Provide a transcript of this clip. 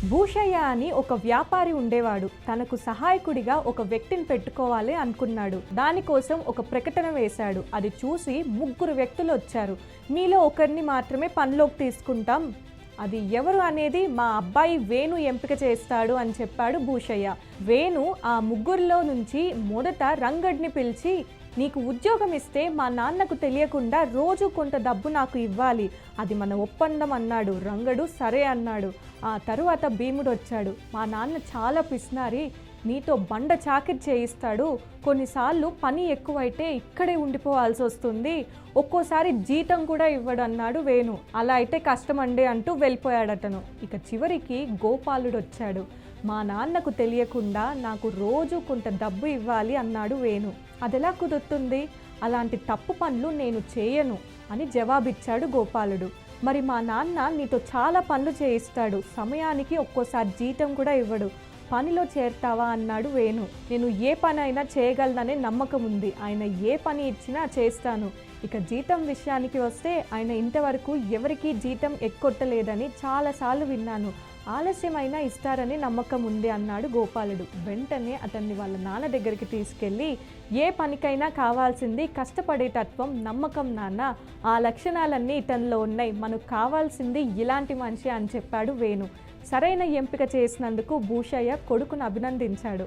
భూషయ్య అని ఒక వ్యాపారి ఉండేవాడు. తనకు సహాయకుడిగా ఒక వ్యక్తిని పెట్టుకోవాలి అనుకున్నాడు. దానికోసం ఒక ప్రకటన వేశాడు. అది చూసి 3 వ్యక్తులు వచ్చారు. మీలో ఒకరిని మాత్రమే పనిలోకి తీసుకుంటాం, అది ఎవరు అనేది మా అబ్బాయి వేణు ఎంపిక చేస్తాడు అని చెప్పాడు భూషయ్య. వేణు ఆ 3లో నుంచి మొదట రంగడిని పిలిచి, నీకు ఉద్యోగం ఇస్తే మా నాన్నకు తెలియకుండా రోజు కొంత డబ్బు నాకు ఇవ్వాలి, అది మన ఒప్పందం అన్నాడు. రంగడు సరే అన్నాడు. ఆ తరువాత భీముడు వచ్చాడు. మా నాన్న చాలా పిసినారి, నీతో బండ చాకిరి చేయిస్తాడు, కొన్నిసార్లు పని ఎక్కువైతే ఇక్కడే ఉండిపోవాల్సి వస్తుంది, ఒక్కోసారి జీతం కూడా ఇవ్వడు అన్నాడు వేణు. అలా అయితే కష్టమండి అంటూ వెళ్ళిపోయాడతను. ఇక చివరికి గోపాలుడు వచ్చాడు. మా నాన్నకు తెలియకుండా నాకు రోజు కొంత డబ్బు ఇవ్వాలి అన్నాడు వేణు. అదెలా కుదురుతుంది, అలాంటి తప్పు పనులు నేను చేయను అని జవాబిచ్చాడు గోపాలుడు. మరి మా నాన్న నీతో చాలా పనులు చేయిస్తాడు, సమయానికి ఒక్కోసారి జీతం కూడా ఇవ్వడు, పనిలో చేరుతావా అన్నాడు వేణు. నేను ఏ పని అయినా చేయగలననే నమ్మకం ఉంది, ఆయన ఏ పని ఇచ్చినా చేస్తాను. ఇక జీతం విషయానికి వస్తే ఆయన ఇంతవరకు ఎవరికీ జీతం ఎక్కొట్టలేదని చాలాసార్లు విన్నాను, ఆలస్యమైనా ఇస్తారని నమ్మకం ఉంది అన్నాడు గోపాలుడు. వెంటనే అతన్ని వాళ్ళ నాన్న దగ్గరికి తీసుకెళ్ళి, ఏ పనికైనా కావాల్సింది కష్టపడే తత్వం, నమ్మకం నాన్న, ఆ లక్షణాలన్నీ ఇతనిలో ఉన్నాయి, మనకు కావాల్సింది ఇలాంటి మనిషి అని చెప్పాడు వేణు. సరైన ఎంపిక చేసినందుకు భూషయ్య కొడుకును అభినందించాడు.